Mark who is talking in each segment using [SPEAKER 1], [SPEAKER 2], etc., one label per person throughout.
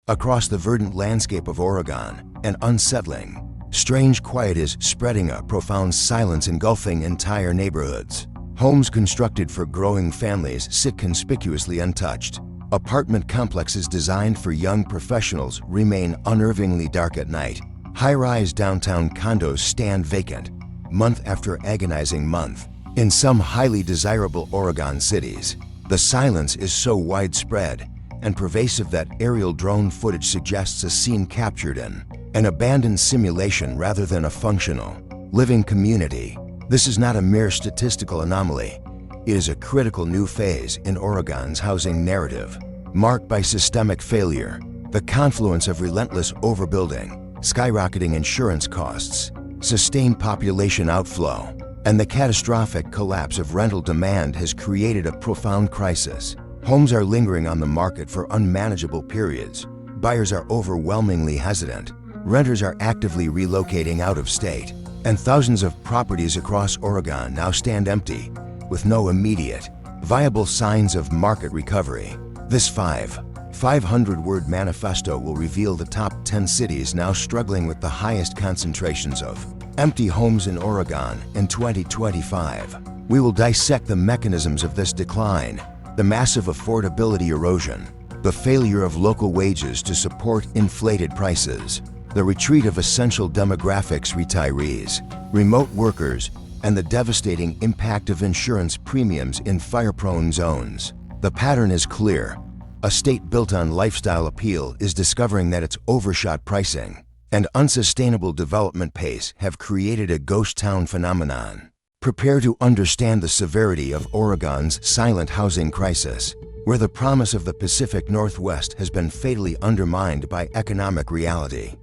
[SPEAKER 1] Across the verdant landscape of Oregon, an unsettling, strange quiet is spreading, a profound silence engulfing entire neighborhoods. Homes constructed for growing families sit conspicuously untouched. Apartment complexes designed for young professionals remain unnervingly dark at night. High-rise downtown condos stand vacant, month after agonizing month. In some highly desirable Oregon cities, the silence is so widespread and pervasive that aerial drone footage suggests a scene captured in an abandoned simulation rather than a functional, living community. This is not a mere statistical anomaly. It is a critical new phase in Oregon's housing narrative, marked by systemic failure, the confluence of relentless overbuilding, skyrocketing insurance costs, sustained population outflow, and the catastrophic collapse of rental demand has created a profound crisis. Homes are lingering on the market for unmanageable periods. Buyers are overwhelmingly hesitant. Renters are actively relocating out of state. And thousands of properties across Oregon now stand empty, with no immediate, viable signs of market recovery. This 500-word manifesto will reveal the top 10 cities now struggling with the highest concentrations of empty homes in Oregon in 2025. We will dissect the mechanisms of this decline, the massive affordability erosion, the failure of local wages to support inflated prices, the retreat of essential demographics, retirees, remote workers, and the devastating impact of insurance premiums in fire-prone zones. The pattern is clear. A state built on lifestyle appeal is discovering that its overshot pricing and unsustainable development pace have created a ghost town phenomenon. Prepare to understand the severity of Oregon's silent housing crisis, where the promise of the Pacific Northwest has been fatally undermined by economic reality.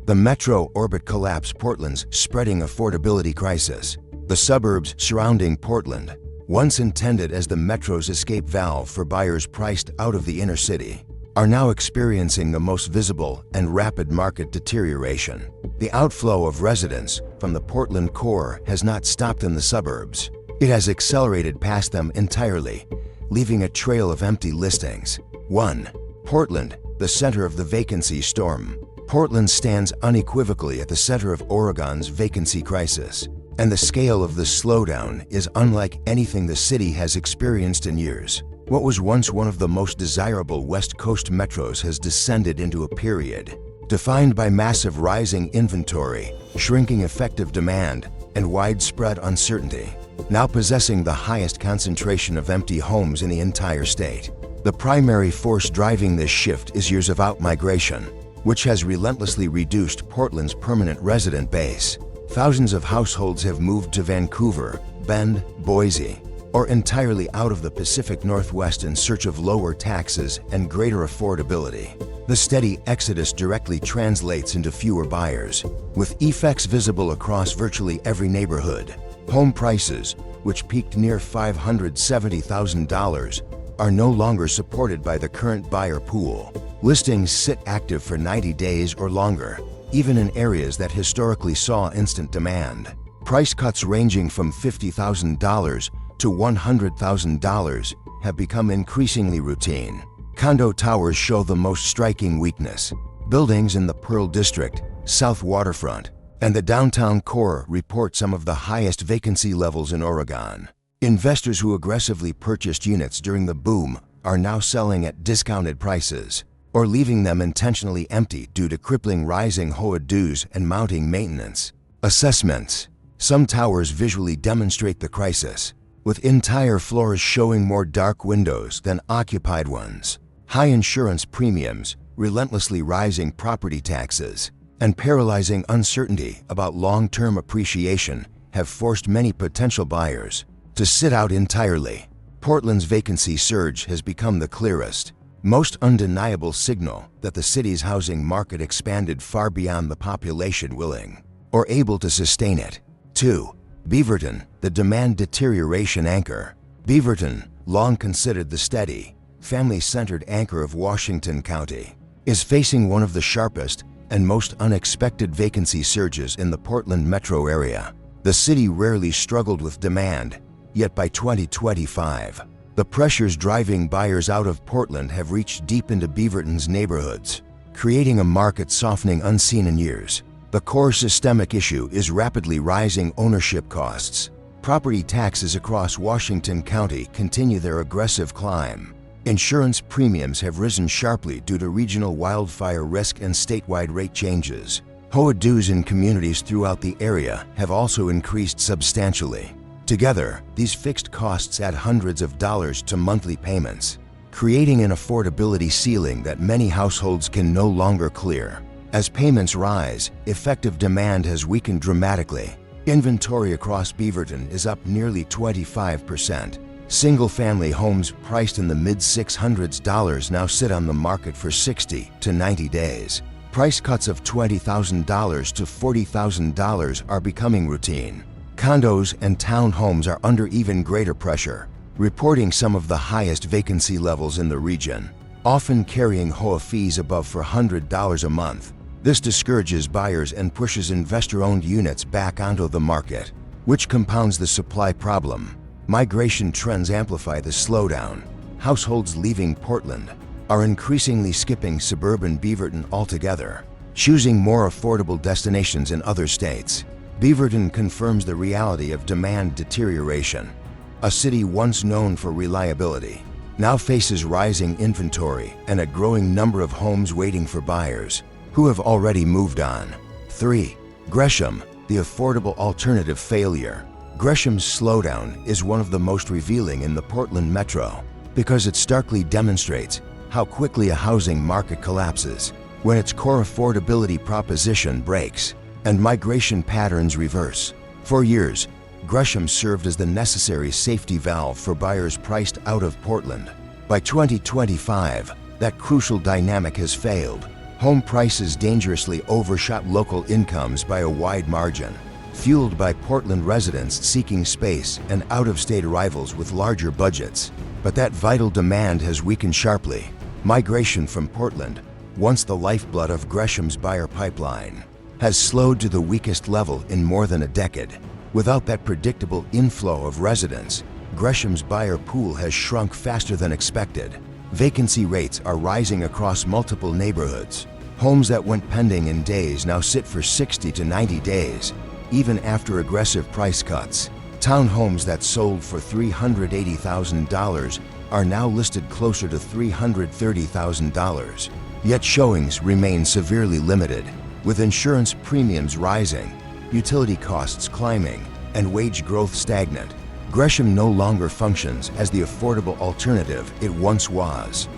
[SPEAKER 1] The metro orbit collapse, Portland's spreading affordability crisis. The suburbs surrounding Portland, once intended as the metro's escape valve for buyers priced out of the inner city, are now experiencing the most visible and rapid market deterioration. The outflow of residents from the Portland core has not stopped in the suburbs. It has accelerated past them entirely, leaving a trail of empty listings. 1. Portland, the center of the vacancy storm. Portland stands unequivocally at the center of Oregon's vacancy crisis, and the scale of the slowdown is unlike anything the city has experienced in years. What was once one of the most desirable West Coast metros has descended into a period defined by massive rising inventory, shrinking effective demand, and widespread uncertainty, now possessing the highest concentration of empty homes in the entire state. The primary force driving this shift is years of outmigration, which has relentlessly reduced Portland's permanent resident base. Thousands of households have moved to Vancouver, Bend, Boise, or entirely out of the Pacific Northwest in search of lower taxes and greater affordability. The steady exodus directly translates into fewer buyers, with effects visible across virtually every neighborhood. Home prices, which peaked near $570,000, are no longer supported by the current buyer pool. Listings sit active for 90 days or longer, even in areas that historically saw instant demand. Price cuts ranging from $50,000 to $100,000 have become increasingly routine. Condo towers show the most striking weakness. Buildings in the Pearl District, South Waterfront, and the downtown core report some of the highest vacancy levels in Oregon. Investors who aggressively purchased units during the boom are now selling at discounted prices, or leaving them intentionally empty due to crippling rising HOA dues and mounting maintenance. Assessments. Some towers visually demonstrate the crisis, with entire floors showing more dark windows than occupied ones. High insurance premiums, relentlessly rising property taxes, and paralyzing uncertainty about long-term appreciation have forced many potential buyers to sit out entirely. Portland's vacancy surge has become the clearest, most undeniable signal that the city's housing market expanded far beyond the population willing or able to sustain it. 2. Beaverton, the demand deterioration anchor. Beaverton, long considered the steady, family-centered anchor of Washington County, is facing one of the sharpest and most unexpected vacancy surges in the Portland metro area. The city rarely struggled with demand, yet by 2025, The pressures driving buyers out of Portland have reached deep into Beaverton's neighborhoods, creating a market softening unseen in years. The core systemic issue is rapidly rising ownership costs. Property taxes across Washington County continue their aggressive climb. Insurance premiums have risen sharply due to regional wildfire risk and statewide rate changes. HOA dues in communities throughout the area have also increased substantially. Together, these fixed costs add hundreds of dollars to monthly payments, creating an affordability ceiling that many households can no longer clear. As payments rise, effective demand has weakened dramatically. Inventory across Beaverton is up nearly 25%. Single-family homes priced in the mid-$600s now sit on the market for 60 to 90 days. Price cuts of $20,000 to $40,000 are becoming routine. Condos and townhomes are under even greater pressure, reporting some of the highest vacancy levels in the region, often carrying HOA fees above $400 a month. This discourages buyers and pushes investor-owned units back onto the market, which compounds the supply problem. Migration trends amplify the slowdown. Households leaving Portland are increasingly skipping suburban Beaverton altogether, choosing more affordable destinations in other states. Beaverton confirms the reality of demand deterioration. A city once known for reliability now faces rising inventory and a growing number of homes waiting for buyers who have already moved on. 3. Gresham, the affordable alternative failure. Gresham's slowdown is one of the most revealing in the Portland metro because it starkly demonstrates how quickly a housing market collapses when its core affordability proposition breaks and migration patterns reverse. For years, Gresham served as the necessary safety valve for buyers priced out of Portland. By 2025, that crucial dynamic has failed. Home prices dangerously overshot local incomes by a wide margin, fueled by Portland residents seeking space and out-of-state arrivals with larger budgets. But that vital demand has weakened sharply. Migration from Portland, once the lifeblood of Gresham's buyer pipeline, has slowed to the weakest level in more than a decade. Without that predictable inflow of residents, Gresham's buyer pool has shrunk faster than expected. Vacancy rates are rising across multiple neighborhoods. Homes that went pending in days now sit for 60 to 90 days, even after aggressive price cuts. Townhomes that sold for $380,000 are now listed closer to $330,000. Yet showings remain severely limited, with insurance premiums rising, utility costs climbing, and wage growth stagnant. Gresham no longer functions as the affordable alternative it once was.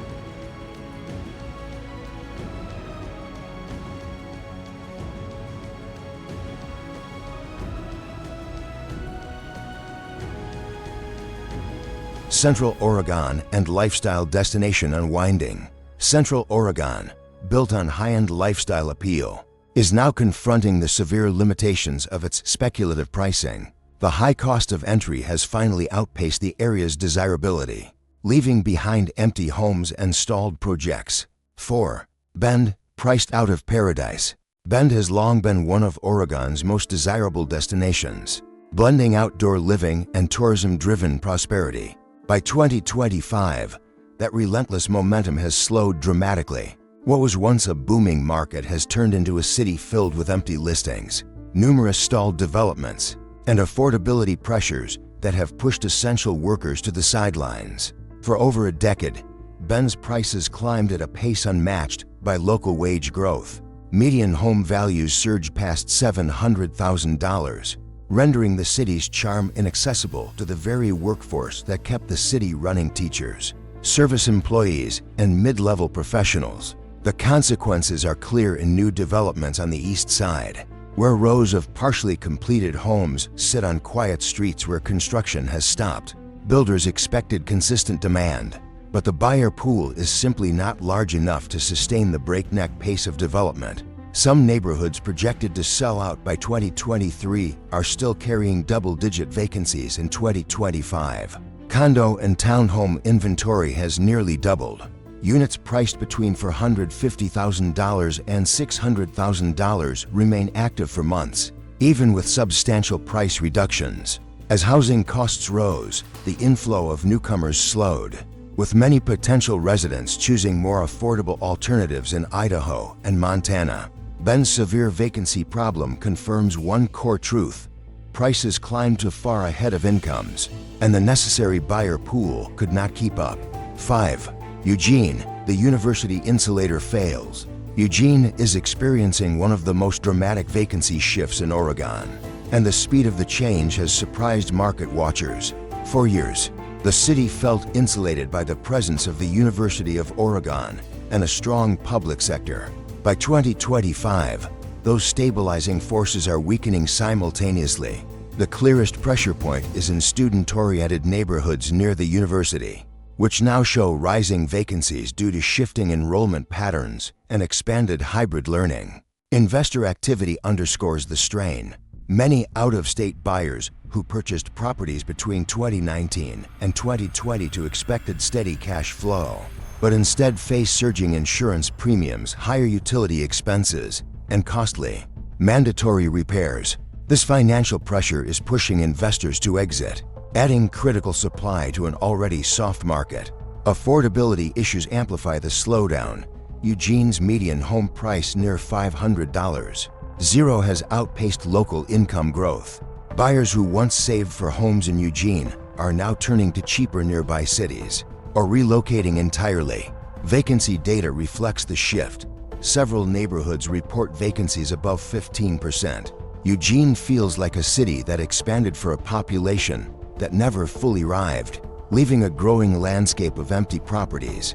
[SPEAKER 1] Central Oregon and lifestyle destination unwinding. Central Oregon, built on high-end lifestyle appeal, is now confronting the severe limitations of its speculative pricing. The high cost of entry has finally outpaced the area's desirability, leaving behind empty homes and stalled projects. 4. Bend, priced out of paradise. Bend has long been one of Oregon's most desirable destinations, blending outdoor living and tourism-driven prosperity. By 2025, that relentless momentum has slowed dramatically. What was once a booming market has turned into a city filled with empty listings, numerous stalled developments, and affordability pressures that have pushed essential workers to the sidelines. For over a decade, Bend's prices climbed at a pace unmatched by local wage growth. Median home values surged past $700,000, rendering the city's charm inaccessible to the very workforce that kept the city running: teachers, service employees, and mid-level professionals. The consequences are clear in new developments on the east side, where rows of partially completed homes sit on quiet streets where construction has stopped. Builders expected consistent demand, but the buyer pool is simply not large enough to sustain the breakneck pace of development. Some neighborhoods projected to sell out by 2023 are still carrying double-digit vacancies in 2025. Condo and townhome inventory has nearly doubled. Units priced between $450,000 and $600,000 remain active for months, even with substantial price reductions. As housing costs rose, the inflow of newcomers slowed, with many potential residents choosing more affordable alternatives in Idaho and Montana. Ben's severe vacancy problem confirms one core truth: prices climbed too far ahead of incomes, and the necessary buyer pool could not keep up. 5. Eugene, the university insulator fails. Eugene is experiencing one of the most dramatic vacancy shifts in Oregon, and the speed of the change has surprised market watchers. For years, the city felt insulated by the presence of the University of Oregon and a strong public sector. By 2025, those stabilizing forces are weakening simultaneously. The clearest pressure point is in student-oriented neighborhoods near the university, which now show rising vacancies due to shifting enrollment patterns and expanded hybrid learning. Investor activity underscores the strain. Many out-of-state buyers who purchased properties between 2019 and 2020 to expected steady cash flow, but instead face surging insurance premiums, higher utility expenses, and costly, mandatory repairs. This financial pressure is pushing investors to exit, adding critical supply to an already soft market. Affordability issues amplify the slowdown. Eugene's median home price near $500. Zero has outpaced local income growth. Buyers who once saved for homes in Eugene are now turning to cheaper nearby cities or relocating entirely. Vacancy data reflects the shift. Several neighborhoods report vacancies above 15%. Eugene feels like a city that expanded for a population that never fully arrived, leaving a growing landscape of empty properties.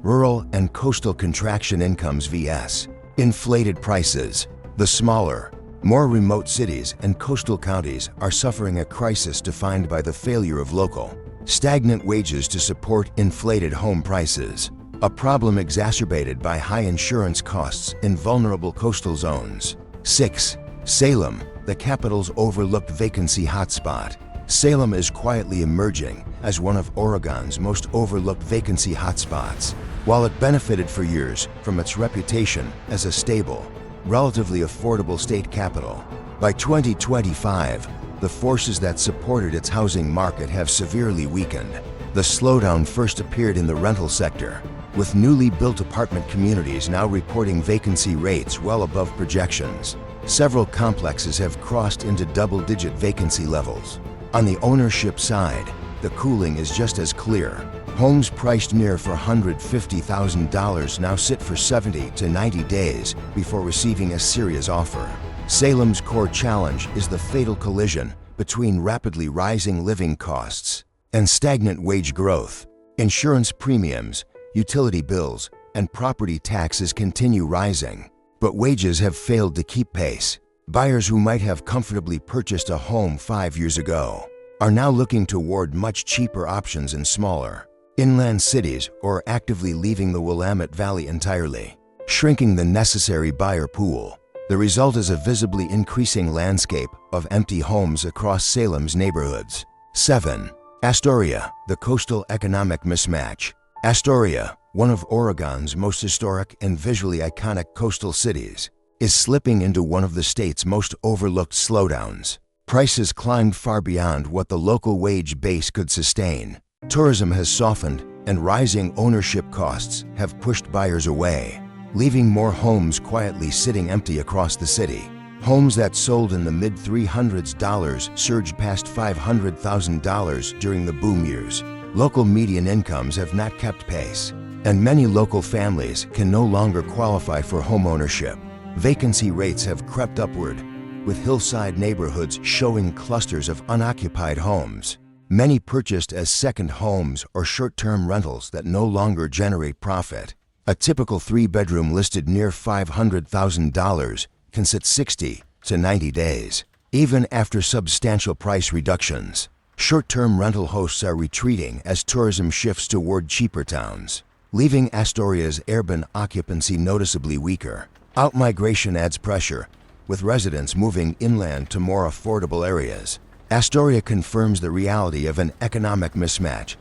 [SPEAKER 1] Rural and coastal contraction incomes vs. inflated prices. The smaller, more remote cities and coastal counties are suffering a crisis defined by the failure of local, stagnant wages to support inflated home prices, a problem exacerbated by high insurance costs in vulnerable coastal zones. 6. Salem, the capital's overlooked vacancy hotspot. Salem is quietly emerging as one of Oregon's most overlooked vacancy hotspots. While it benefited for years from its reputation as a stable, relatively affordable state capital, by 2025, the forces that supported its housing market have severely weakened. The slowdown first appeared in the rental sector, with newly built apartment communities now reporting vacancy rates well above projections. Several complexes have crossed into double-digit vacancy levels. On the ownership side, the cooling is just as clear. Homes priced near $450,000 now sit for 70 to 90 days before receiving a serious offer. Salem's core challenge is the fatal collision between rapidly rising living costs and stagnant wage growth. Insurance premiums, utility bills, and property taxes continue rising, but wages have failed to keep pace. Buyers who might have comfortably purchased a home 5 years ago are now looking toward much cheaper options in smaller, inland cities or actively leaving the Willamette Valley entirely, shrinking the necessary buyer pool. The result is a visibly increasing landscape of empty homes across Salem's neighborhoods. 7. Astoria, the coastal economic mismatch. Astoria, one of Oregon's most historic and visually iconic coastal cities, is slipping into one of the state's most overlooked slowdowns. Prices climbed far beyond what the local wage base could sustain. Tourism has softened, and rising ownership costs have pushed buyers away, leaving more homes quietly sitting empty across the city. Homes that sold in the mid-300s surged past $500,000 during the boom years. Local median incomes have not kept pace, and many local families can no longer qualify for homeownership. Vacancy rates have crept upward, with hillside neighborhoods showing clusters of unoccupied homes, many purchased as second homes or short-term rentals that no longer generate profit. A typical 3-bedroom listed near $500,000 can sit 60 to 90 days, even after substantial price reductions. Short-term rental hosts are retreating as tourism shifts toward cheaper towns, leaving Astoria's urban occupancy noticeably weaker. Outmigration adds pressure, with residents moving inland to more affordable areas. Astoria confirms the reality of an economic mismatch.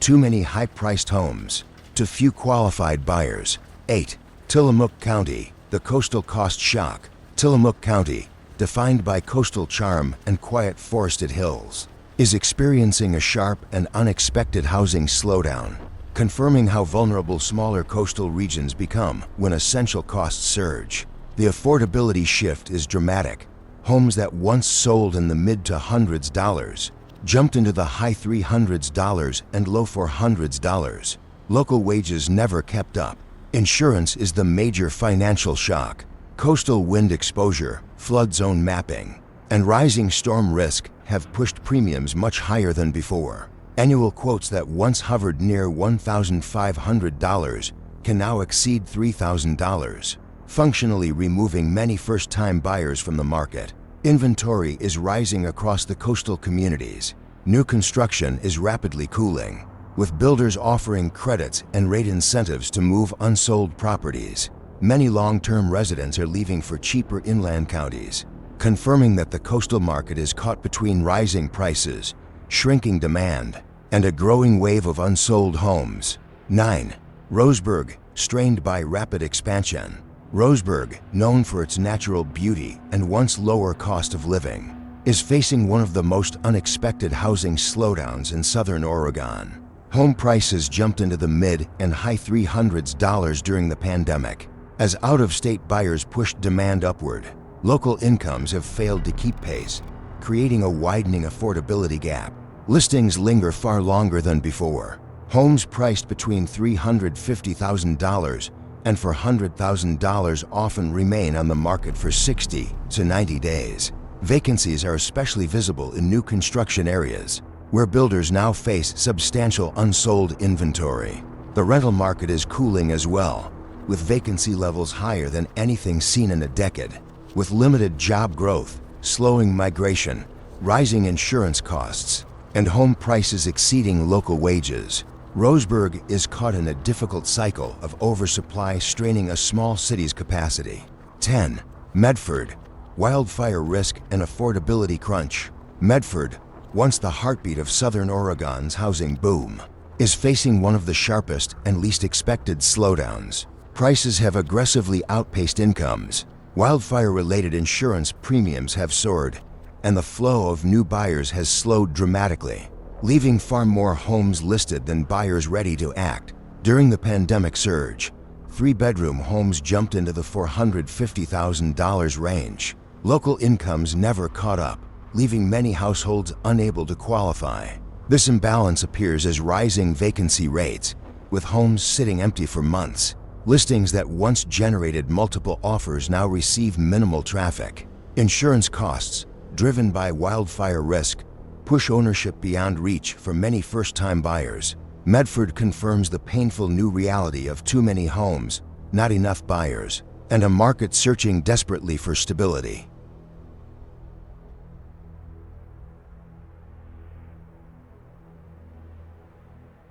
[SPEAKER 1] Too many high-priced homes, to few qualified buyers. 8. Tillamook County, the coastal cost shock. Tillamook County, defined by coastal charm and quiet forested hills, is experiencing a sharp and unexpected housing slowdown, confirming how vulnerable smaller coastal regions become when essential costs surge. The affordability shift is dramatic. Homes that once sold in the mid to hundreds dollars jumped into the high $300s and low $400s. Local wages never kept up. Insurance is the major financial shock. Coastal wind exposure, flood zone mapping, and rising storm risk have pushed premiums much higher than before. Annual quotes that once hovered near $1,500 can now exceed $3,000, functionally removing many first-time buyers from the market. Inventory is rising across the coastal communities. New construction is rapidly cooling, with builders offering credits and rate incentives to move unsold properties. Many long-term residents are leaving for cheaper inland counties, confirming that the coastal market is caught between rising prices, shrinking demand, and a growing wave of unsold homes. 9. Roseburg, strained by rapid expansion. Roseburg, known for its natural beauty and once lower cost of living, is facing one of the most unexpected housing slowdowns in southern Oregon. Home prices jumped into the mid and high $300s during the pandemic. As out-of-state buyers pushed demand upward, local incomes have failed to keep pace, creating a widening affordability gap. Listings linger far longer than before. Homes priced between $350,000 and $400,000 often remain on the market for 60 to 90 days. Vacancies are especially visible in new construction areas, where builders now face substantial unsold inventory. The rental market is cooling as well, with vacancy levels higher than anything seen in a decade. With limited job growth, slowing migration, rising insurance costs, and home prices exceeding local wages, Roseburg is caught in a difficult cycle of oversupply straining a small city's capacity. 10. Medford, wildfire risk and affordability crunch. Medford, once the heartbeat of southern Oregon's housing boom, is facing one of the sharpest and least expected slowdowns. Prices have aggressively outpaced incomes. Wildfire-related insurance premiums have soared, and the flow of new buyers has slowed dramatically, leaving far more homes listed than buyers ready to act. During the pandemic surge, 3-bedroom homes jumped into the $450,000 range. Local incomes never caught up, leaving many households unable to qualify. This imbalance appears as rising vacancy rates, with homes sitting empty for months. Listings that once generated multiple offers now receive minimal traffic. Insurance costs, driven by wildfire risk, push ownership beyond reach for many first-time buyers. Medford confirms the painful new reality of too many homes, not enough buyers, and a market searching desperately for stability.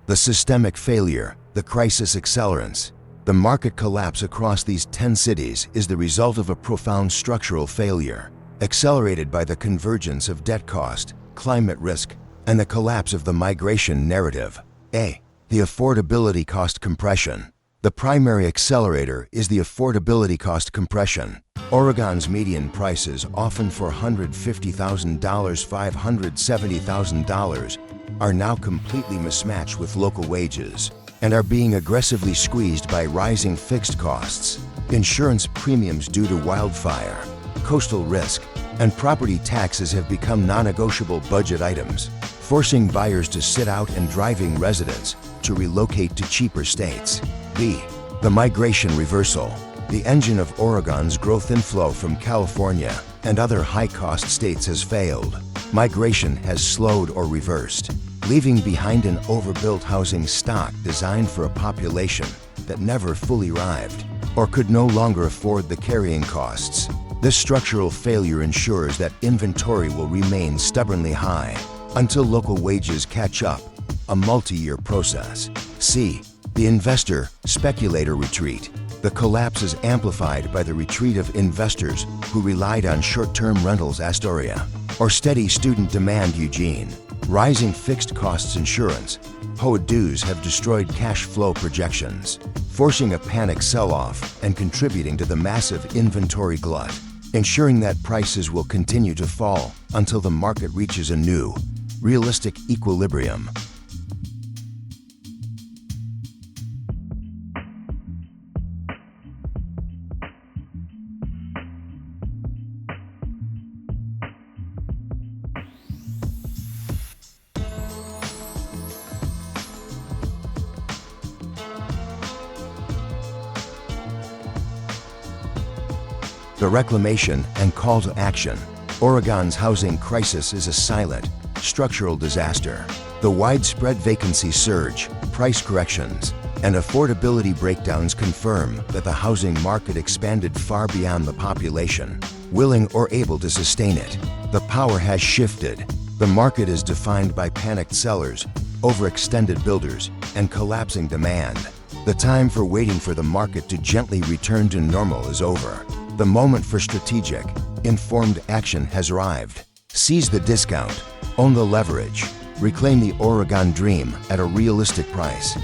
[SPEAKER 1] The systemic failure, the crisis accelerants. The market collapse across these 10 cities is the result of a profound structural failure, accelerated by the convergence of debt cost, climate risk, and the collapse of the migration narrative. A. The affordability cost compression. The primary accelerator is the affordability cost compression. Oregon's median prices, often $450,000, $570,000, are now completely mismatched with local wages and are being aggressively squeezed by rising fixed costs, insurance premiums due to wildfire, coastal risk, and property taxes have become non-negotiable budget items, forcing buyers to sit out and driving residents to relocate to cheaper states. B. The migration reversal. The engine of Oregon's growth inflow from California and other high-cost states has failed. Migration has slowed or reversed, leaving behind an overbuilt housing stock designed for a population that never fully arrived or could no longer afford the carrying costs. This structural failure ensures that inventory will remain stubbornly high until local wages catch up, a multi-year process. C. The investor-speculator retreat. The collapse is amplified by the retreat of investors who relied on short-term rentals Astoria or steady student demand Eugene. Rising fixed costs insurance, Homeowners have destroyed cash flow projections, forcing a panic sell-off and contributing to the massive inventory glut, ensuring that prices will continue to fall until the market reaches a new, realistic equilibrium. The reclamation and call to action. Oregon's housing crisis is a silent, structural disaster. The widespread vacancy surge, price corrections, and affordability breakdowns confirm that the housing market expanded far beyond the population, willing or able to sustain it. The power has shifted. The market is defined by panicked sellers, overextended builders, and collapsing demand. The time for waiting for the market to gently return to normal is over. The moment for strategic, informed action has arrived. Seize the discount, own the leverage, reclaim the Oregon dream at a realistic price.